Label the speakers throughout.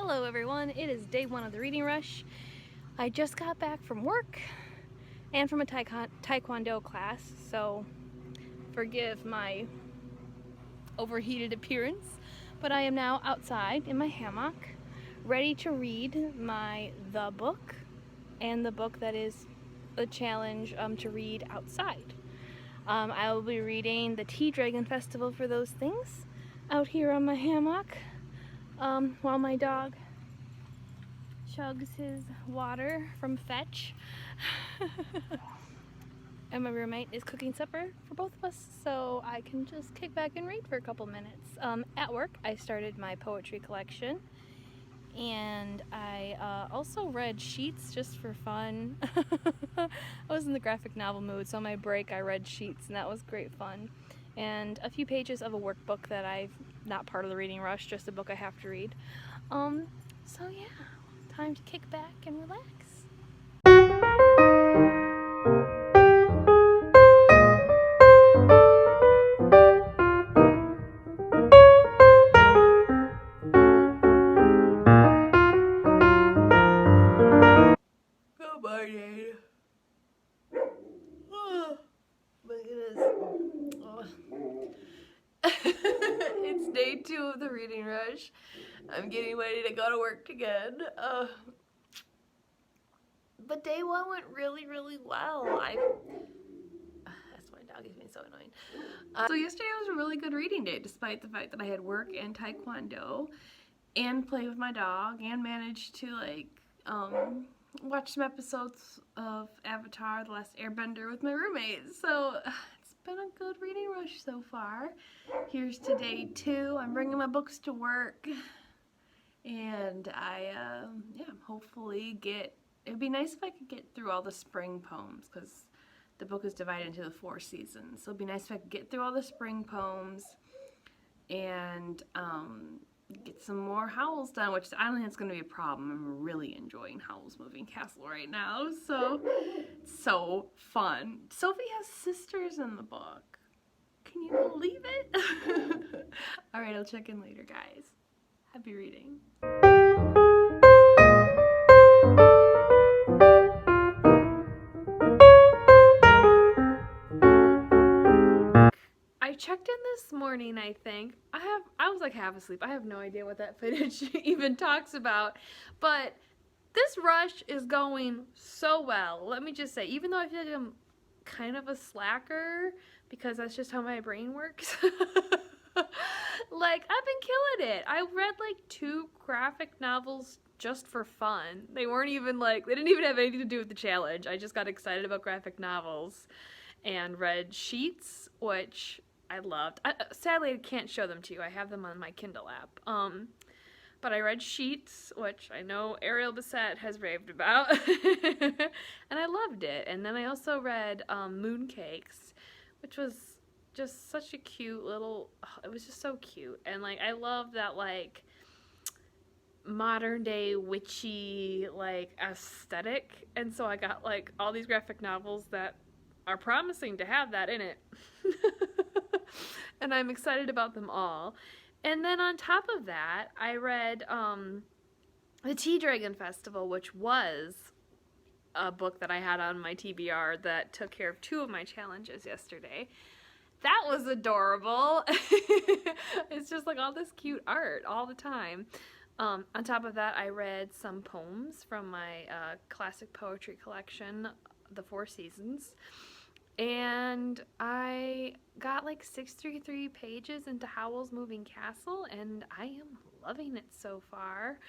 Speaker 1: Hello everyone, it is day one of the Reading Rush. I just got back from work and from a taekwondo class, so forgive my overheated appearance, but I am now outside in my hammock, ready to read the book, and the book that is the challenge to read outside. I will be reading the Tea Dragon Festival for those things out here on my hammock while my dog chugs his water from Fetch. And my roommate is cooking supper for both of us, so I can just kick back and read for a couple minutes. At work, I started my poetry collection, and I also read sheets just for fun. I was in the graphic novel mood, so on my break I read sheets, and that was great fun. And a few pages of a workbook that I've not part of the Reading Rush, just a book I have to read. So yeah, time to kick back and relax. Good morning. Oh, my goodness. Oh. It's day 2 of the Reading Rush. I'm getting ready to go to work again. But day 1 went really, really well. That's my dog is being so annoying. So yesterday was a really good reading day, despite the fact that I had work and taekwondo and play with my dog and managed to watch some episodes of Avatar: The Last Airbender with my roommate. So it's been a good reading rush so far. Here's to day 2. I'm bringing my books to work, and hopefully it'd be nice if I could get through all the spring poems, because the book is divided into the 4 seasons. So it'd be nice if I could get through all the spring poems and get some more Howl's done, which I don't think it's going to be a problem. I'm really enjoying Howl's Moving Castle right now, so it's so fun. Sophie has sisters in the book. Can you believe it? Alright, I'll check in later, guys. Happy reading. I checked in this morning, I think. I was like half asleep. I have no idea what that footage even talks about. But this rush is going so well. Let me just say, even though I feel like I'm kind of a slacker, because that's just how my brain works. Like, I've been killing it. I read like 2 graphic novels just for fun. They weren't even they didn't even have anything to do with the challenge. I just got excited about graphic novels and read sheets, which I loved. Sadly, I can't show them to you. I have them on my Kindle app. But I read Sheets, which I know Ariel Bissett has raved about, and I loved it. And then I also read Mooncakes, which was just such a cute little, it was just so cute. And I love that modern day witchy aesthetic. And so I got all these graphic novels that are promising to have that in it. And I'm excited about them all. And then on top of that, I read the Tea Dragon Festival, which was a book that I had on my TBR that took care of 2 of my challenges yesterday. That was adorable. It's just all this cute art all the time. On top of that, I read some poems from my classic poetry collection, The 4 Seasons. And I got 633 pages into Howl's Moving Castle, and I am loving it so far,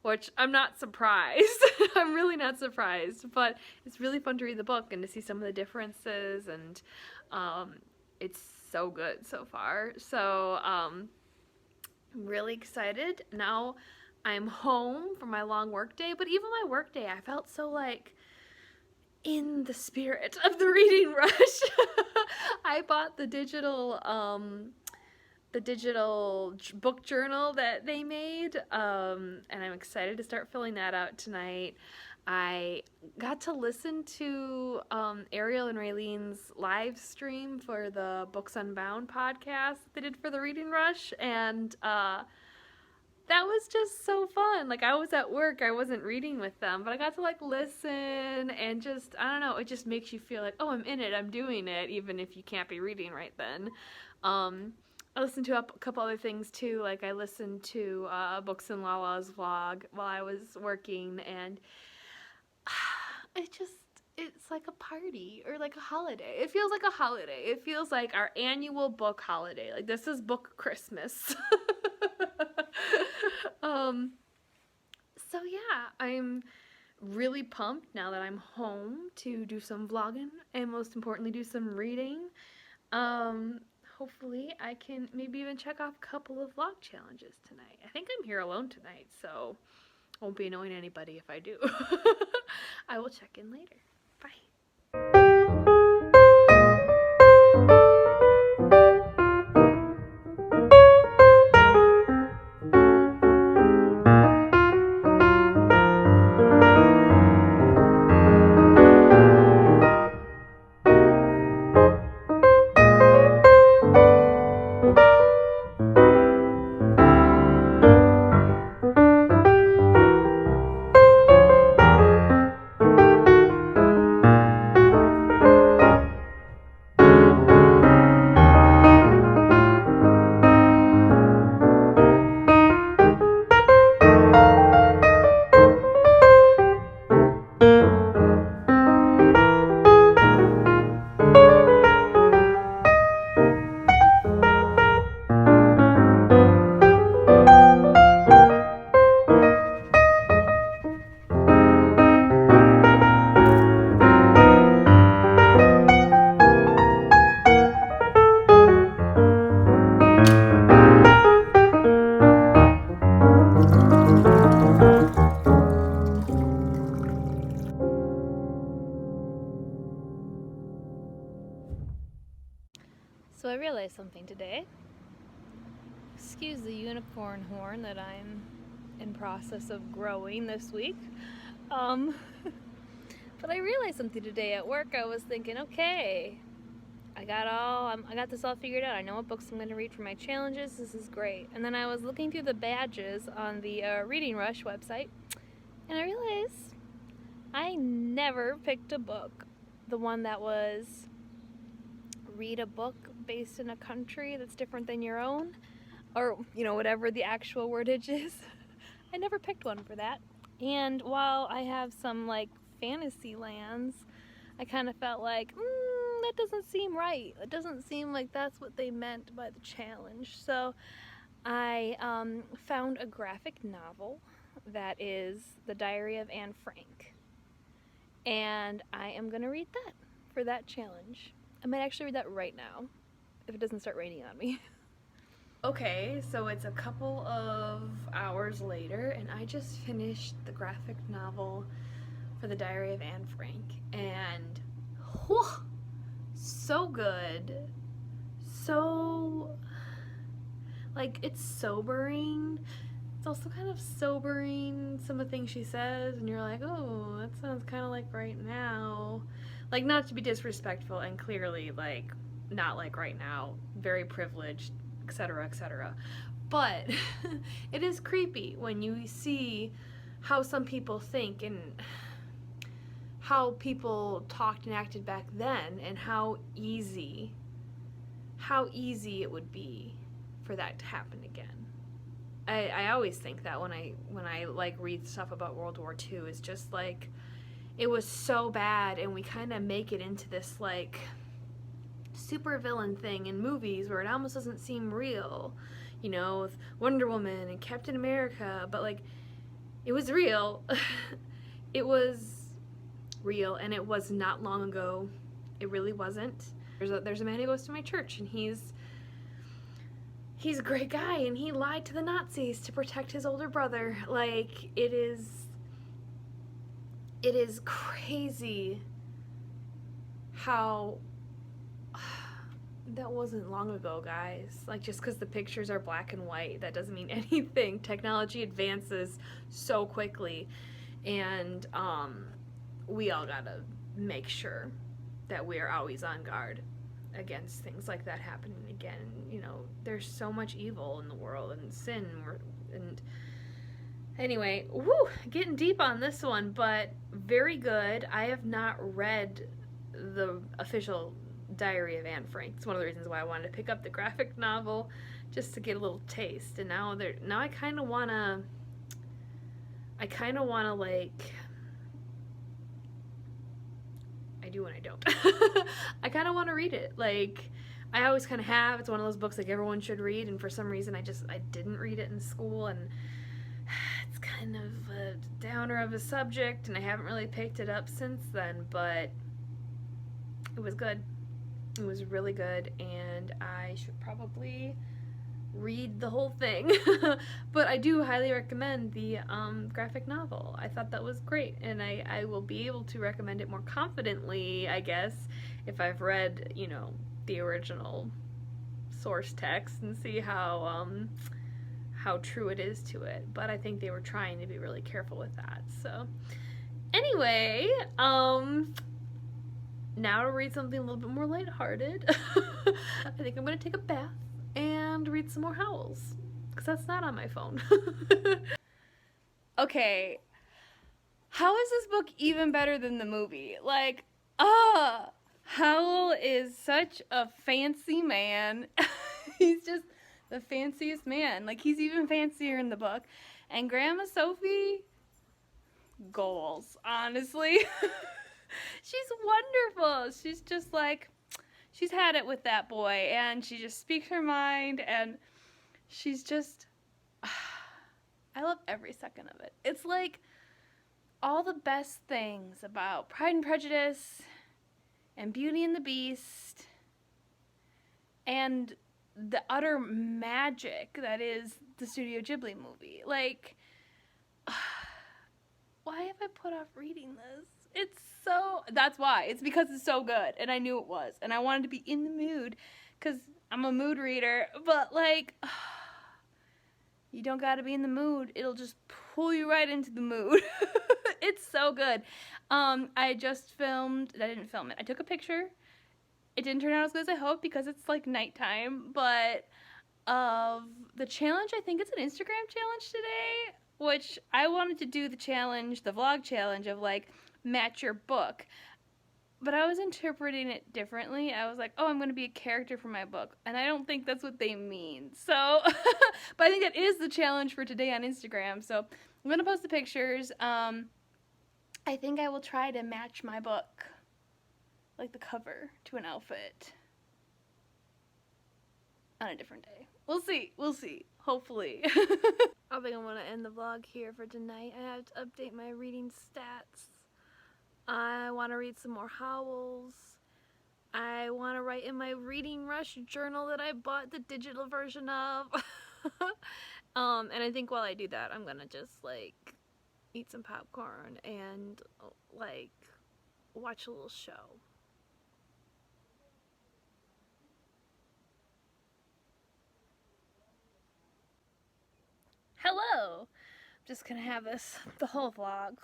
Speaker 1: which I'm not surprised. I'm really not surprised, but it's really fun to read the book and to see some of the differences, and it's so good so far. So I'm really excited. Now I'm home for my long work day, but even my work day, I felt so in the spirit of the Reading Rush. I bought the digital book journal that they made, and I'm excited to start filling that out tonight. I got to listen to Ariel and Raylene's live stream for the Books Unbound podcast they did for the Reading Rush, and that was just so fun. Like, I was at work, I wasn't reading with them, but I got to like listen and just, I don't know, it just makes you feel like, oh, I'm in it, I'm doing it, even if you can't be reading right then. I listened to a couple other things too. Like, I listened to Books and Lala's vlog while I was working, and it just, it's like a party or like a holiday. It feels like a holiday. It feels like our annual book holiday. Like, this is book Christmas. um, so yeah, I'm really pumped now that I'm home to do some vlogging and most importantly do some reading. Um, Hopefully I can maybe even check off a couple of vlog challenges tonight. I think I'm here alone tonight, so I won't be annoying anybody if I do. I will check in later. Bye.
Speaker 2: So I realized something today. Excuse the unicorn horn that I'm in process of growing this week. But I realized something today at work. I was thinking, okay, I got this all figured out. I know what books I'm going to read for my challenges. This is great. And then I was looking through the badges on the Reading Rush website, and I realized I never picked a book. The one that was read a book based in a country that's different than your own, or whatever the actual wordage is. I never picked one for that. And while I have some like fantasy lands, I kind of felt like that doesn't seem right. It doesn't seem like that's what they meant by the challenge. So I found a graphic novel that is The Diary of Anne Frank, and I am gonna read that for that challenge. I might actually read that right now if it doesn't start raining on me.
Speaker 1: Okay, so it's a couple of hours later, and I just finished the graphic novel for The Diary of Anne Frank, and whew, so good. So, like, it's sobering. It's also kind of sobering, some of the things she says, and you're like, oh, that sounds kind of like right now. Like, not to be disrespectful, and clearly, like, not like right now, very privileged, etc., etc. But it is creepy when you see how some people think and how people talked and acted back then, and how easy it would be for that to happen again. I always think that when I like read stuff about World War II, it's just like it was so bad, and we kind of make it into this like super villain thing in movies where it almost doesn't seem real, with Wonder Woman and Captain America, but like it was real. It was real, and it was not long ago. It really wasn't. There's a man who goes to my church, and he's a great guy, and he lied to the Nazis to protect his older brother. Like, it is crazy how that wasn't long ago, guys. Like, just because the pictures are black and white, that doesn't mean anything. Technology advances so quickly, and we all gotta make sure that we are always on guard against things like that happening again. There's so much evil in the world and sin, And anyway, whew, getting deep on this one, but very good. I have not read the official Diary of Anne Frank. It's one of the reasons why I wanted to pick up the graphic novel, just to get a little taste. And now I kind of wanna like, I do and I don't. I kind of want to read it. Like, I always kind of have. It's one of those books like everyone should read, and for some reason I didn't read it in school, and it's kind of a downer of a subject, and I haven't really picked it up since then, but it was good. It was really good, and I should probably read the whole thing. But I do highly recommend the graphic novel. I thought that was great, and I will be able to recommend it more confidently, I guess, if I've read, you know, the original source text and see how true it is to it. But I think they were trying to be really careful with that. So anyway, now to read something a little bit more lighthearted. I think I'm gonna take a bath and read some more Howls, because that's not on my phone.
Speaker 2: Okay, how is this book even better than the movie? Like, Howl is such a fancy man. He's just the fanciest man. Like, he's even fancier in the book. And Grandma Sophie, goals, honestly. She's wonderful. She's just like, she's had it with that boy, and she just speaks her mind, and she's just, I love every second of it. It's like all the best things about Pride and Prejudice and Beauty and the Beast and the utter magic that is the Studio Ghibli movie. Like, why have I put off reading this? That's why. It's because it's so good, and I knew it was, and I wanted to be in the mood, because I'm a mood reader, but, like, you don't gotta be in the mood. It'll just pull you right into the mood. It's so good. I didn't film it. I took a picture. It didn't turn out as good as I hoped, because it's, like, nighttime, but of the challenge, I think it's an Instagram challenge today, which I wanted to do the vlog challenge of, like, match your book, but I was interpreting it differently. I was like, oh, I'm going to be a character for my book, and I don't think that's what they mean. So, but I think that is the challenge for today on Instagram. So I'm going to post the pictures. I think I will try to match my book, like the cover, to an outfit on a different day. We'll see. Hopefully. I think I'm going to end the vlog here for tonight. I have to update my reading stats. I want to read some more Howls. I want to write in my Reading Rush journal that I bought the digital version of. And I think while I do that, I'm going to just, like, eat some popcorn and, like, watch a little show. Hello! I'm just going to have this the whole vlog.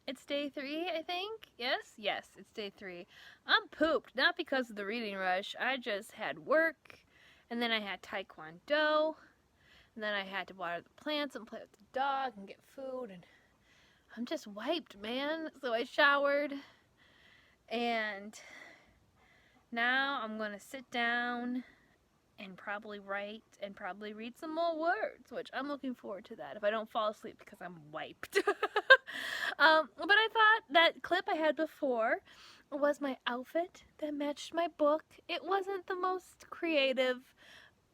Speaker 2: It's day 3, I think. Yes, it's day 3. I'm pooped, not because of the reading rush. I just had work, and then I had taekwondo, and then I had to water the plants and play with the dog and get food, and I'm just wiped, man. So I showered, and now I'm gonna sit down and probably write and probably read some more words, which I'm looking forward to that if I don't fall asleep because I'm wiped. But I thought that clip I had before was my outfit that matched my book. It wasn't the most creative,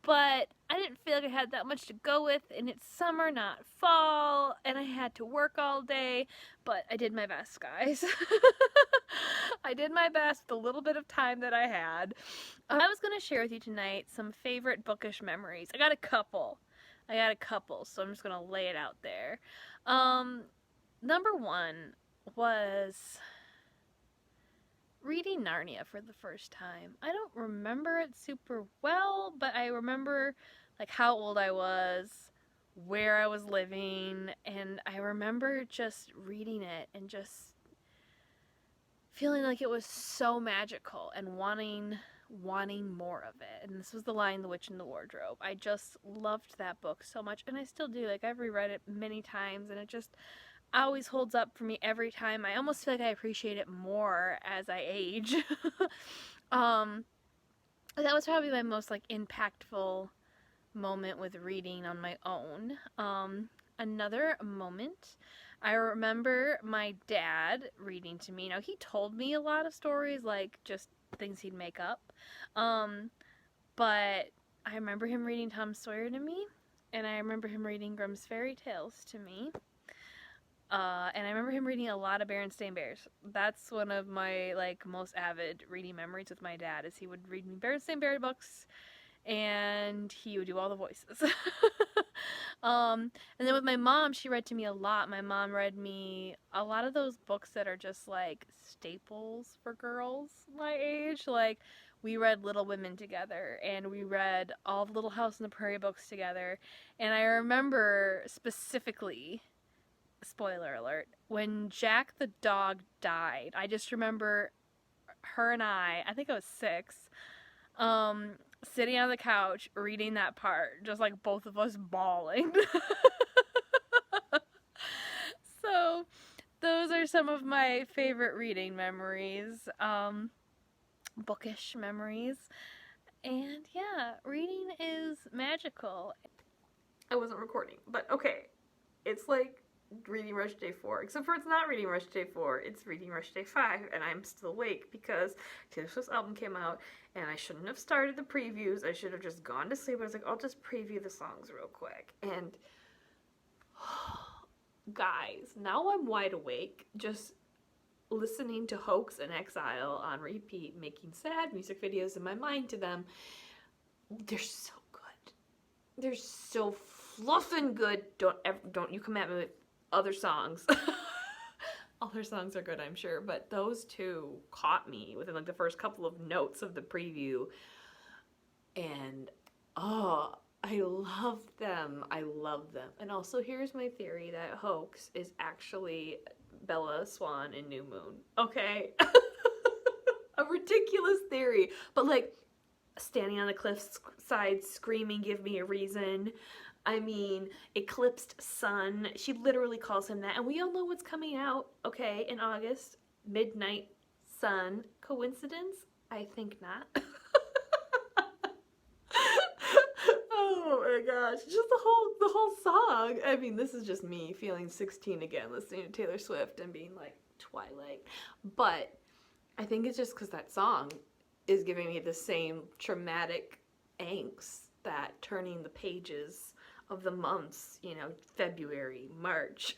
Speaker 2: but I didn't feel like I had that much to go with, and it's summer, not fall, and I had to work all day, but I did my best, guys. I did my best with the little bit of time that I had. I was going to share with you tonight some favorite bookish memories. I got a couple, so I'm just going to lay it out there. Number 1 was reading Narnia for the first time. I don't remember it super well, but I remember, like, how old I was, where I was living, and I remember just reading it and just feeling like it was so magical and wanting wanting more of it. And this was The Lion, the Witch, and the Wardrobe. I just loved that book so much, and I still do. Like, I've reread it many times, and it just always holds up for me every time. I almost feel like I appreciate it more as I age. um, that was probably my most, like, impactful moment with reading on my own. Another moment, I remember my dad reading to me. Now, he told me a lot of stories, like, just things he'd make up. But I remember him reading Tom Sawyer to me, and I remember him reading Grimm's Fairy Tales to me. And I remember him reading a lot of Berenstain Bears. That's one of my, like, most avid reading memories with my dad, is he would read me Berenstain Bears books, and he would do all the voices. And then with my mom, she read to me a lot. My mom read me a lot of those books that are just, like, staples for girls my age. Like, we read Little Women together, and we read all the Little House on the Prairie books together. And I remember specifically, spoiler alert, when Jack the dog died. I just remember her and I think I was 6, sitting on the couch reading that part, just like both of us bawling. So those are some of my favorite reading memories, bookish memories. And yeah, reading is magical.
Speaker 1: I wasn't recording, but okay. It's like Reading Rush Day 4, except for it's not Reading Rush Day 4, it's Reading Rush Day 5, and I'm still awake because Taylor Swift's album came out, and I shouldn't have started the previews. I should have just gone to sleep. I was like, I'll just preview the songs real quick. And guys, now I'm wide awake, just listening to Hoax and Exile on repeat, making sad music videos in my mind to them. They're so good. They're so fluffin' good. Don't you come at me with other songs. Other songs are good, I'm sure, but those two caught me within like the first couple of notes of the preview, and oh, I love them. I love them. And also, here's my theory that Hoax is actually Bella Swan in New Moon. Okay? A ridiculous theory, but like standing on the cliffside screaming, "Give me a reason." I mean, Eclipsed Sun. She literally calls him that. And we all know what's coming out, okay, in August. Midnight Sun. Coincidence? I think not. Oh my gosh. Just the whole song. I mean, this is just me feeling 16 again, listening to Taylor Swift and being like, Twilight. But I think it's just because that song is giving me the same traumatic angst that turning the pages of the months, you know, February, March,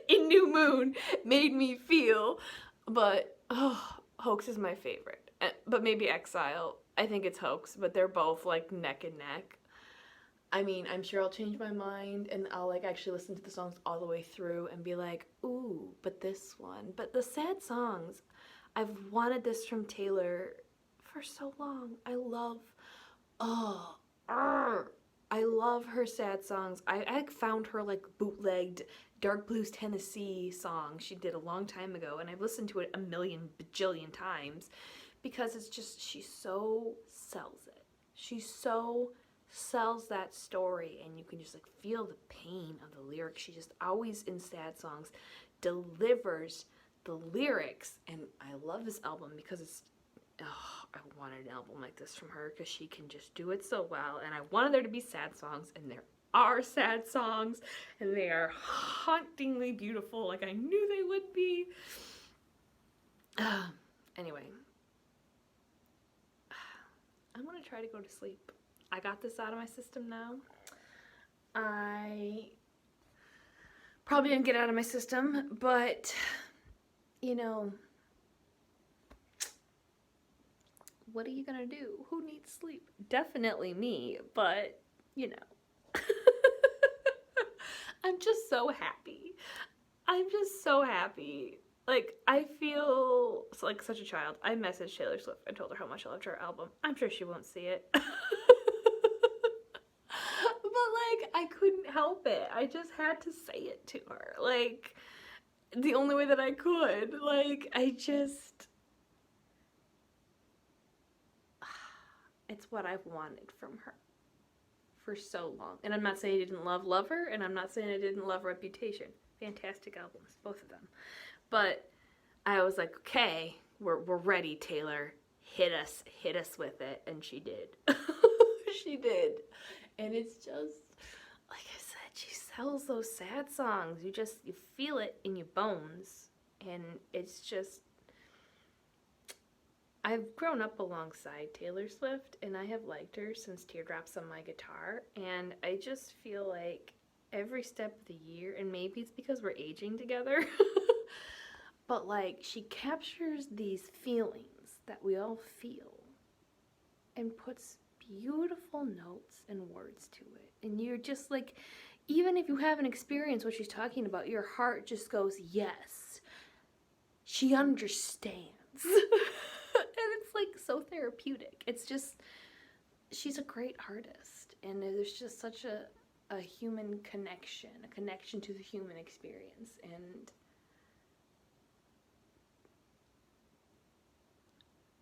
Speaker 1: in New Moon made me feel. But Hoax is my favorite. But maybe Exile. I think it's Hoax, but they're both like neck and neck. I mean, I'm sure I'll change my mind and I'll like actually listen to the songs all the way through and be like, ooh, but this one. But the sad songs, I've wanted this from Taylor for so long. I love her sad songs. I found her like bootlegged Dark Blues Tennessee song she did a long time ago, and I've listened to it a million bajillion times because it's just, she so sells it. She so sells that story, and you can just like feel the pain of the lyrics. She just always, in sad songs, delivers the lyrics, and I love this album because it's, I wanted an album like this from her because she can just do it so well. And I wanted there to be sad songs, and there are sad songs, and they are hauntingly beautiful, like I knew they would be. Anyway, I'm gonna try to go to sleep. I got this out of my system now. I probably didn't get it out of my system, but you know, what are you gonna do? Who needs sleep? Definitely me, but you know. I'm just so happy. I'm just so happy. Like, I feel like such a child. I messaged Taylor Swift and told her how much I loved her album. I'm sure she won't see it. But like, I couldn't help it. I just had to say it to her. Like, the only way that I could. Like, I just, it's what I've wanted from her for so long. And I'm not saying I didn't love her, and I'm not saying I didn't love Reputation. Fantastic albums, both of them. But I was like, okay, we're ready, Taylor. Hit us with it. And she did. She did. And it's just, like I said, she sells those sad songs. You feel it in your bones. And it's just, I've grown up alongside Taylor Swift, and I have liked her since Teardrops on My Guitar, and I just feel like every step of the year, and maybe it's because we're aging together, but like she captures these feelings that we all feel and puts beautiful notes and words to it. And you're just like, even if you haven't experienced what she's talking about, your heart just goes, yes, she understands. And it's like so therapeutic. It's just, she's a great artist, and there's just such a human connection, a connection to the human experience. And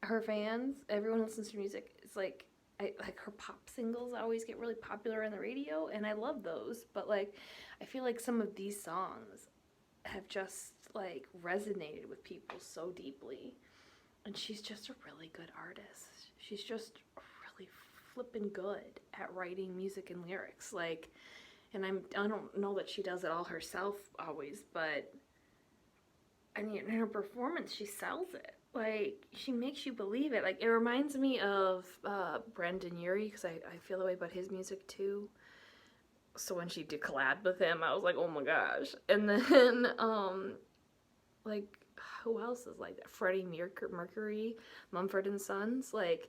Speaker 1: her fans, everyone who listens to music, it's like, like her pop singles always get really popular on the radio, and I love those, but like I feel like some of these songs have just like resonated with people so deeply. And she's just a really good artist. She's just really flippin' good at writing music and lyrics. Like, and I don't know that she does it all herself always, but I mean, in her performance, she sells it. Like, she makes you believe it. Like, it reminds me of Brendan Urie, because I feel the way about his music too. So when she did collab with him, I was like, oh my gosh. And then, like, who else is like that? Freddie Mercury, Mumford and Sons. Like,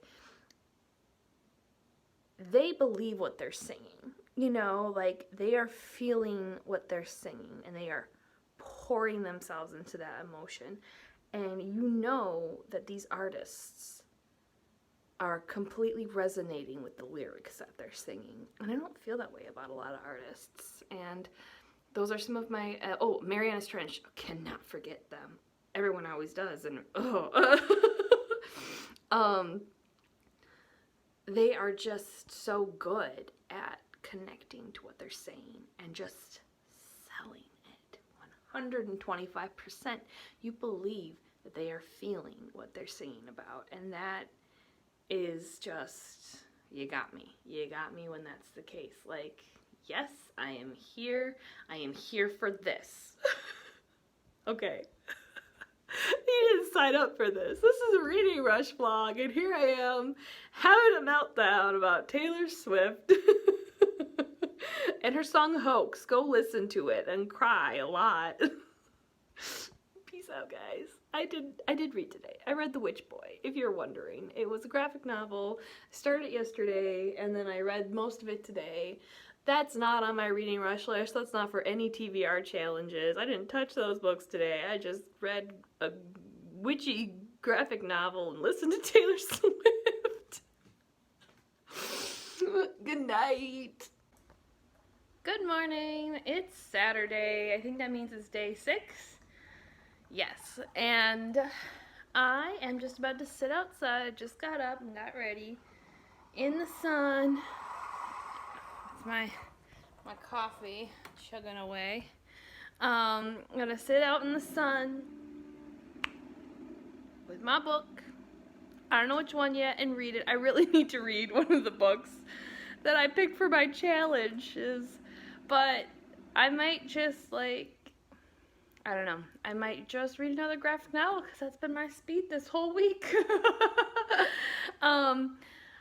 Speaker 1: they believe what they're singing. You know, like, they are feeling what they're singing, and they are pouring themselves into that emotion. And you know that these artists are completely resonating with the lyrics that they're singing. And I don't feel that way about a lot of artists. And those are some of my, Marianas Trench, cannot forget them. Everyone always does, and they are just so good at connecting to what they're saying and just selling it 125%. You believe that they are feeling what they're singing about, and that is just, you got me when that's the case. Like, yes, I am here for this. Okay. You didn't sign up for this. This is a Reading Rush vlog, and here I am having a meltdown about Taylor Swift and her song Hoax. Go listen to it and cry a lot. Peace out, guys. I did read today. I read The Witch Boy, if you're wondering. It was a graphic novel. I started it yesterday, and then I read most of it today. That's not on my Reading Rush list. That's not for any TBR challenges. I didn't touch those books today. I just read a witchy graphic novel and listened to Taylor Swift. Good night. Good morning. It's Saturday. I think that means it's day 6. Yes. And I am just about to sit outside. Just got up and got ready in the sun. My coffee chugging away. I'm gonna sit out in the sun with my book. I don't know which one yet, and read it. I really need to read one of the books that I picked for my challenges, but I might just I don't know. I might just read another graphic novel because that's been my speed this whole week.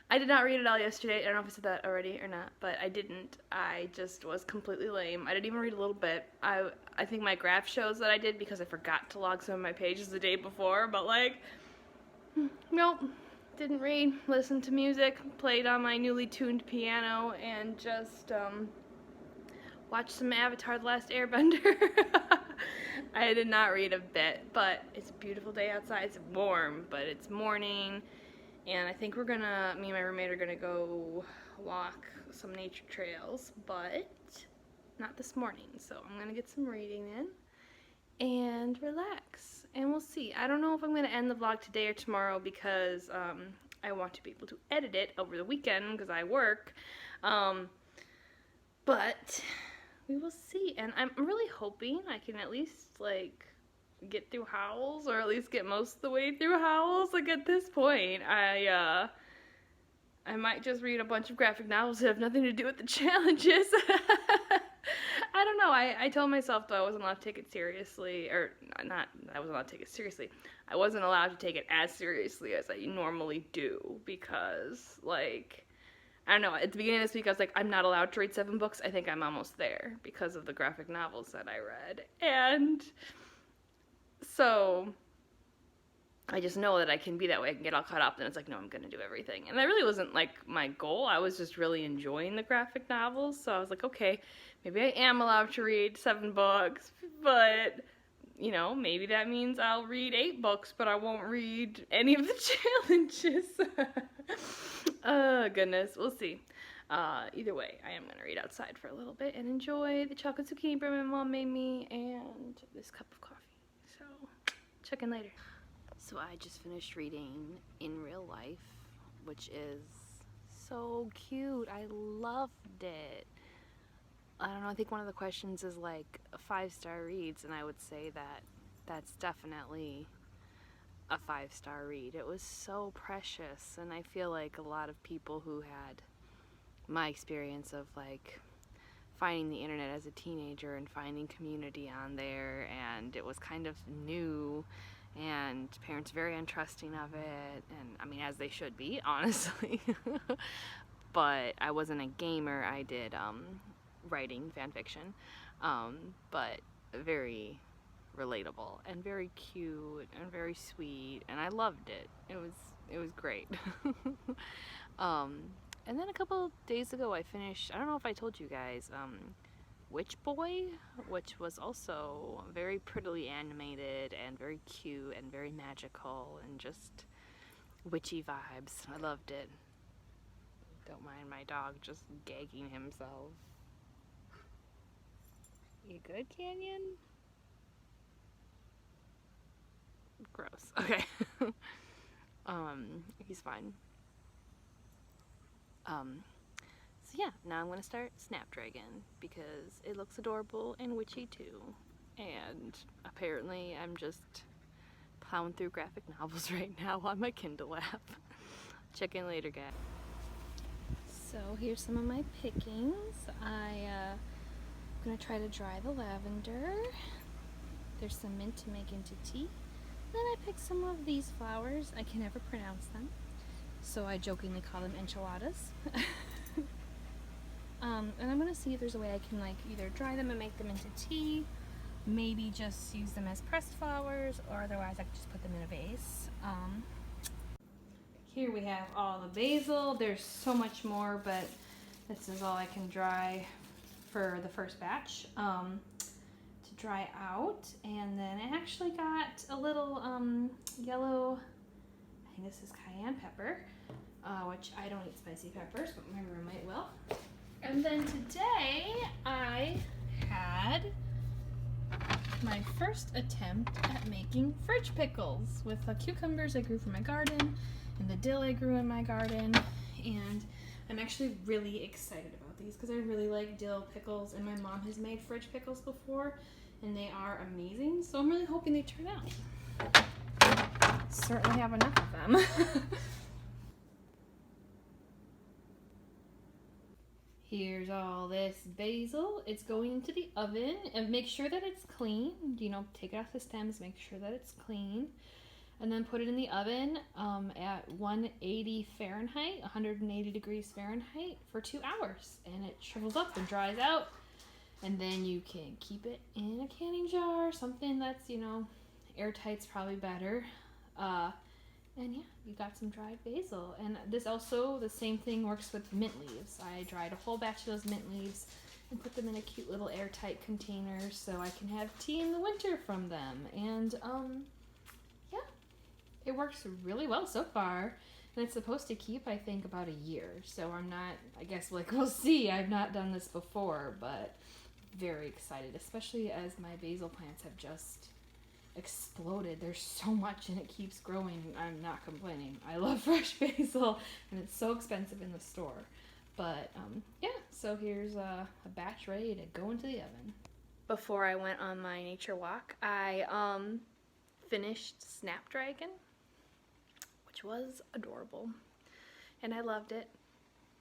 Speaker 1: I did not read it all yesterday. I don't know if I said that already or not, but I didn't. I just was completely lame. I didn't even read a little bit. I think my graph shows that I did because I forgot to log some of my pages the day before, but like, nope, didn't read. Listened to music, played on my newly tuned piano, and just watched some Avatar: The Last Airbender. I did not read a bit, but it's a beautiful day outside. It's warm, but it's morning. And I think me and my roommate are gonna go walk some nature trails, but not this morning. So I'm gonna get some reading in and relax, and we'll see. I don't know if I'm gonna end the vlog today or tomorrow because
Speaker 2: I want to be able to edit it over the weekend because I work. But we will see. And I'm really hoping I can at least, like, get through Howls, or at least get most of the way through Howls. Like, at this point, I might just read a bunch of graphic novels that have nothing to do with the challenges. I don't know. I told myself, though, I wasn't allowed to take it seriously, or not, I wasn't allowed to take it seriously. I wasn't allowed to take it as seriously as I normally do, because, like, I don't know, at the beginning of this week, I was like, I'm not allowed to read 7 books. I think I'm almost there, because of the graphic novels that I read. And so I just know that I can be that way. I can get all caught up, and it's like, no, I'm going to do everything. And that really wasn't, like, my goal. I was just really enjoying the graphic novels. So I was like, okay, maybe I am allowed to read 7 books, but, you know, maybe that means I'll read 8 books, but I won't read any of the challenges. Oh, goodness. We'll see. Either way, I am going to read outside for a little bit and enjoy the chocolate zucchini bread my mom made me and this cup of coffee. So, check in later.
Speaker 3: So I just finished reading In Real Life, which is so cute. I loved it. I don't know, I think one of the questions is like 5-star reads, and I would say that that's definitely a 5-star read. It was so precious, and I feel like a lot of people who had my experience of like finding the internet as a teenager and finding community on there, and it was kind of new, and parents very untrusting of it, and I mean, as they should be, honestly. But I wasn't a gamer. I did writing fan fiction, but very relatable and very cute and very sweet, and I loved it. It was great. And then a couple days ago I finished, I don't know if I told you guys, Witch Boy, which was also very prettily animated and very cute and very magical and just witchy vibes. I loved it. Don't mind my dog just gagging himself. You good, Canyon? Gross. Okay. He's fine. So yeah, now I'm gonna start Snapdragon because it looks adorable and witchy too. And apparently I'm just plowing through graphic novels right now on my Kindle app. Check in later, guys.
Speaker 2: So here's some of my pickings. I'm gonna try to dry the lavender. There's some mint to make into tea. Then I picked some of these flowers. I can never pronounce them, so I jokingly call them enchiladas. And I'm gonna see if there's a way I can like either dry them and make them into tea, maybe just use them as pressed flowers, or otherwise I could just put them in a vase. Here we have all the basil. There's so much more, but this is all I can dry for the first batch to dry out. And then I actually got a little yellow, I think this is cayenne pepper, which I don't eat spicy peppers, but my roommate will. And then today I had my first attempt at making fridge pickles with the cucumbers I grew from my garden and the dill I grew in my garden. And I'm actually really excited about these because I really like dill pickles, and my mom has made fridge pickles before and they are amazing. So I'm really hoping they turn out. Certainly have enough of them. Here's all this basil. It's going into the oven, and make sure that it's clean. You know, take it off the stems, make sure that it's clean. And then put it in the oven at 180 Fahrenheit, 180 degrees Fahrenheit for 2 hours. And it shrivels up and dries out. And then you can keep it in a canning jar, something that's, you know, airtight's probably better. And yeah, you got some dried basil. And this also, the same thing works with mint leaves. I dried a whole batch of those mint leaves and put them in a cute little airtight container so I can have tea in the winter from them. And yeah, it works really well so far. And it's supposed to keep, I think, about a year. So I'm not, I guess, like, we'll see. I've not done this before, but very excited, especially as my basil plants have just
Speaker 4: exploded. There's so much and it keeps growing. I'm not complaining. I love fresh basil and it's so expensive in the store. But yeah, so here's a batch ready to go into the oven.
Speaker 2: Before I went on my nature walk, I finished Snapdragon, which was adorable. And I loved it.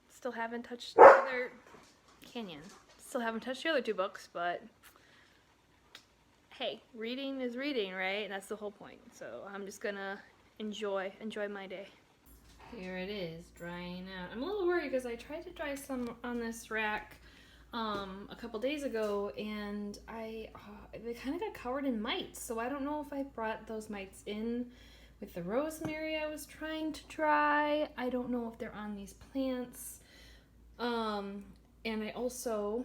Speaker 2: Still haven't touched the other Canyon. Still haven't touched the other two books, but hey, reading is reading, right? That's the whole point. So I'm just gonna enjoy my day. Here it is, drying out. I'm a little worried because I tried to dry some on this rack a couple days ago, and they kind of got covered in mites. So I don't know if I brought those mites in with the rosemary I was trying to dry. I don't know if they're on these plants. And I also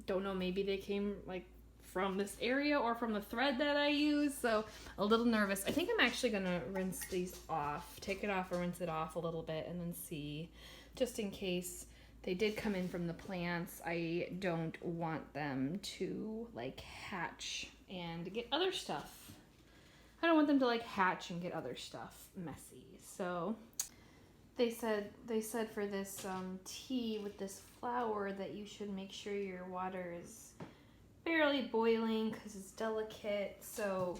Speaker 2: don't know, maybe they came like from this area or from the thread that I use, so a little nervous. I think I'm actually gonna rinse these off, take it off or rinse it off a little bit and then see, just in case they did come in from the plants. I don't want them to like hatch and get other stuff. I don't want them to like hatch and get other stuff messy. So they said for this tea with this flower that you should make sure your water is barely boiling because it's delicate. So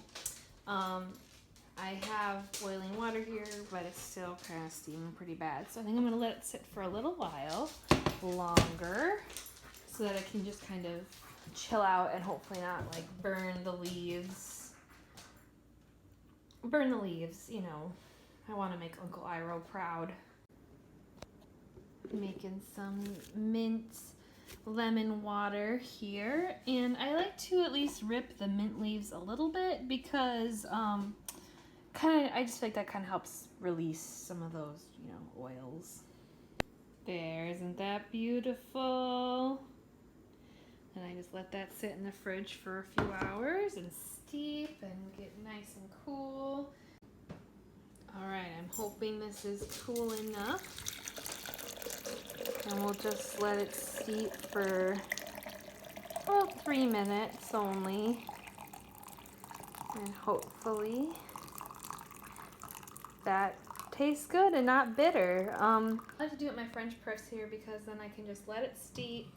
Speaker 2: I have boiling water here, but it's still kind of steaming pretty bad. So I think I'm going to let it sit for a little while longer so that it can just kind of chill out and hopefully not like burn the leaves, you know. I want to make Uncle Iroh proud. Making some mint lemon water here, and I like to at least rip the mint leaves a little bit because I just feel like that kind of helps release some of those, you know, oils. There, isn't that beautiful? And I just let that sit in the fridge for a few hours and steep and get nice and cool. All right, I'm hoping this is cool enough. And we'll just let it steep for about 3 minutes only. And hopefully that tastes good and not bitter. I like to do it in my French press here because then I can just let it steep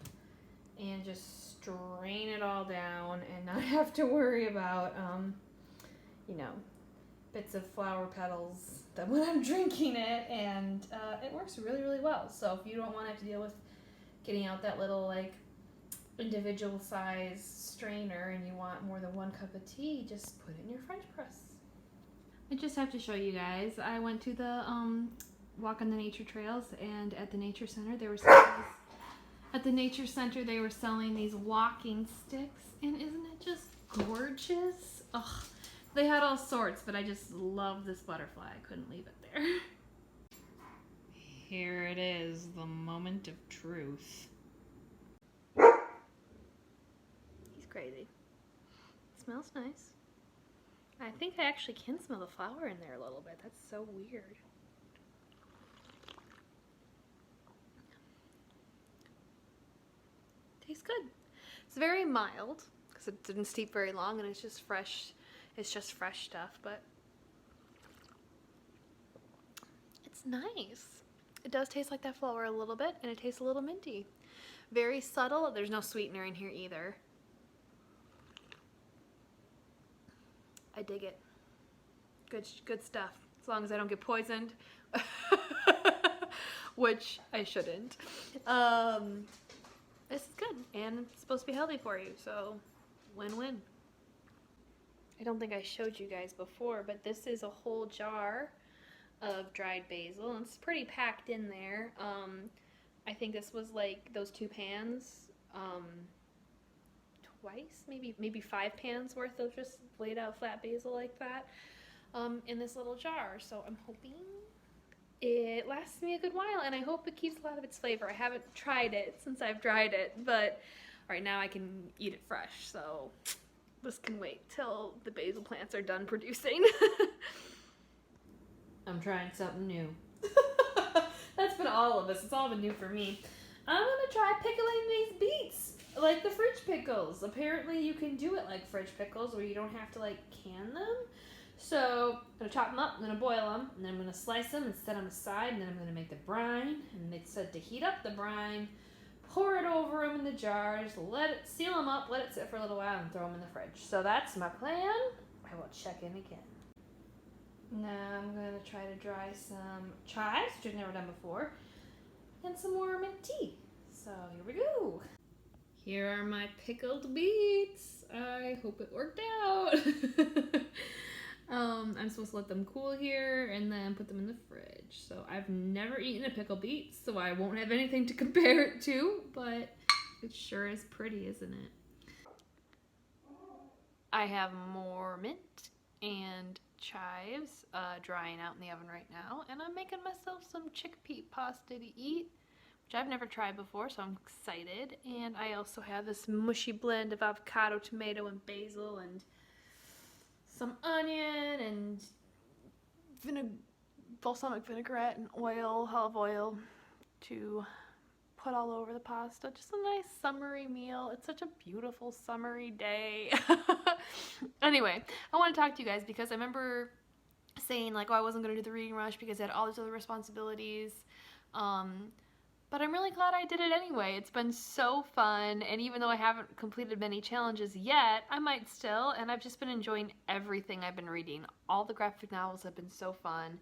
Speaker 2: and just strain it all down and not have to worry about, you know, bits of flower petals that when I'm drinking it, and it works really, really well. So if you don't want to have to deal with getting out that little like individual size strainer and you want more than 1 cup of tea, just put it in your French press. I just have to show you guys, I went to the walk on the nature trails, and at the nature center they were selling these walking sticks, and isn't it just gorgeous? Ugh. They had all sorts, but I just love this butterfly. I couldn't leave it there. Here it is, the moment of truth. He's crazy. Smells nice. I think I actually can smell the flower in there a little bit. That's so weird. Tastes good. It's very mild because it didn't steep very long and it's just fresh. It's just fresh stuff, but it's nice. It does taste like that flower a little bit, and it tastes a little minty. Very subtle. There's no sweetener in here either. I dig it. Good stuff. As long as I don't get poisoned, which I shouldn't. This is good, and it's supposed to be healthy for you, so win-win. I don't think I showed you guys before, but this is a whole jar of dried basil, and it's pretty packed in there. I think this was like those 2 pans, twice, maybe 5 pans worth of just laid out flat basil like that, in this little jar. So I'm hoping it lasts me a good while, and I hope it keeps a lot of its flavor. I haven't tried it since I've dried it, but right now I can eat it fresh, so this can wait till the basil plants are done producing. I'm trying something new. That's been all of this. It's all been new for me. I'm gonna try pickling these beets.
Speaker 4: like the fridge pickles. Apparently you can do it like fridge pickles where you don't have to like can them. So I'm gonna chop them up, I'm gonna boil them, and then I'm gonna slice them and set them aside, and then I'm gonna make the brine. And they said to heat up the brine, pour it over them in the jars, seal them up, let it sit for a little while, and throw them in the fridge. So that's my plan. I will check in again. Now I'm gonna try to dry some chives, which I've never done before, and some more mint tea. So here we go. Here are my pickled beets. I hope it worked out. I'm supposed to let them cool here and then put them in the fridge. So I've never eaten a pickled beet, so I won't have anything to compare it to, but it sure is pretty, isn't it?
Speaker 3: I have more mint and chives drying out in the oven right now, and I'm making myself some chickpea pasta to eat, which I've never tried before, so I'm excited. And I also have this mushy blend of avocado, tomato, and basil, and some onion, and balsamic vinaigrette, and oil, olive oil, to put all over the pasta. Just a nice summery meal. It's such a beautiful summery day. Anyway, I want to talk to you guys because I remember saying like, oh, I wasn't going to do the reading rush because I had all these other responsibilities. But I'm really glad I did it anyway. It's been so fun, and even though I haven't completed many challenges yet, I might still, and I've just been enjoying everything I've been reading. All the graphic novels have been so fun,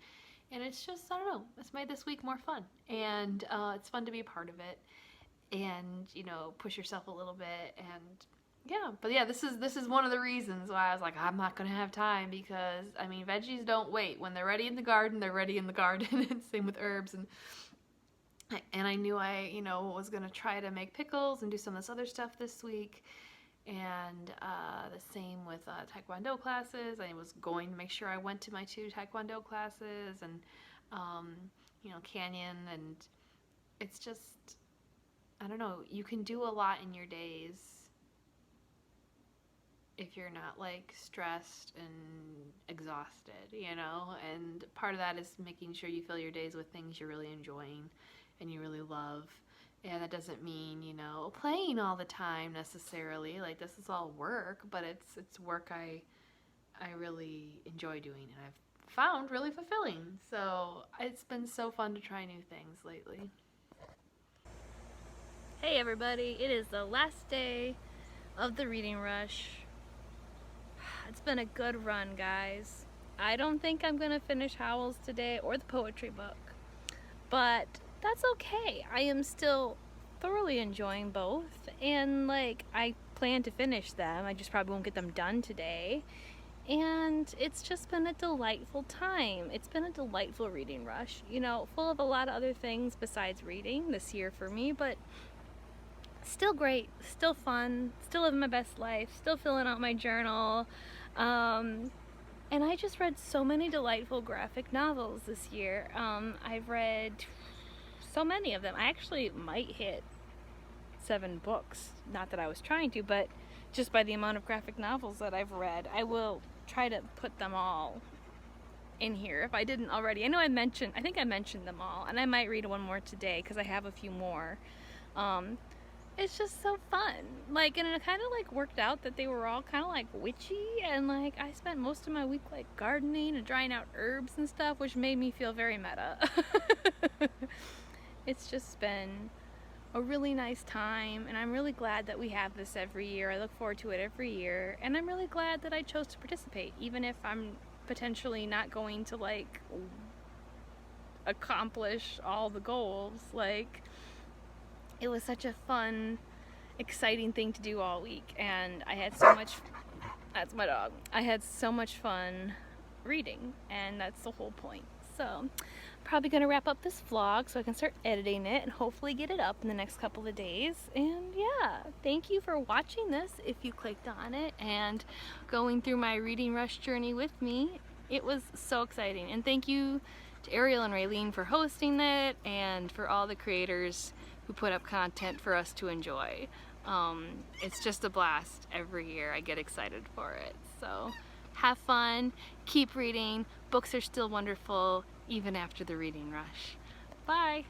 Speaker 3: and it's just, I don't know, it's made this week more fun, and it's fun to be a part of it, and, you know, push yourself a little bit, and yeah, but yeah, this is one of the reasons why I was like, I'm not going to have time, because, I mean, veggies don't wait. When they're ready in the garden, they're ready in the garden, and same with herbs, and I knew I, you know, was going to try to make pickles and do some of this other stuff this week. And the same with Taekwondo classes. I was going to make sure I went to my 2 Taekwondo classes and, you know, Canyon. And it's just, I don't know, you can do a lot in your days if you're not, like, stressed and exhausted, you know? And part of that is making sure you fill your days with things you're really enjoying and you really love. And that doesn't mean, you know, playing all the time necessarily. Like, this is all work, but it's work I really enjoy doing, and I've found really fulfilling. So it's been so fun to try new things lately.
Speaker 2: Hey everybody, it is the last day of the reading rush. It's been a good run, guys. I don't think I'm gonna finish Howls today or the poetry book, but that's okay. I am still thoroughly enjoying both, and like, I plan to finish them. I just probably won't get them done today. And it's just been a delightful time. It's been a delightful reading rush, you know, full of a lot of other things besides reading this year for me, but still great, still fun, still living my best life, still filling out my journal. And I just read so many delightful graphic novels this year. I've read so many of them. I actually might hit 7 books. Not that I was trying to, but just by the amount of graphic novels that I've read, I will try to put them all in here if I didn't already. I think I mentioned them all, and I might read one more today because I have a few more. It's just so fun. Like, and it kind of like worked out that they were all kind of like witchy, and like I spent most of my week like gardening and drying out herbs and stuff, which made me feel very meta. It's just been a really nice time, and I'm really glad that we have this every year. I look forward to it every year, and I'm really glad that I chose to participate, even if I'm potentially not going to like accomplish all the goals. Like, it was such a fun, exciting thing to do all week, and I had so much, that's my dog, I had so much fun reading, and that's the whole point. So probably gonna wrap up this vlog so I can start editing it and hopefully get it up in the next couple of days. And yeah, thank you for watching this if you clicked on it and going through my reading rush journey with me. It was so exciting, and thank you to Ariel and Raylene for hosting it, and for all the creators who put up content for us to enjoy. It's just a blast every year. I get excited for it. So have fun, keep reading. Books are still wonderful even after the reading rush. Bye!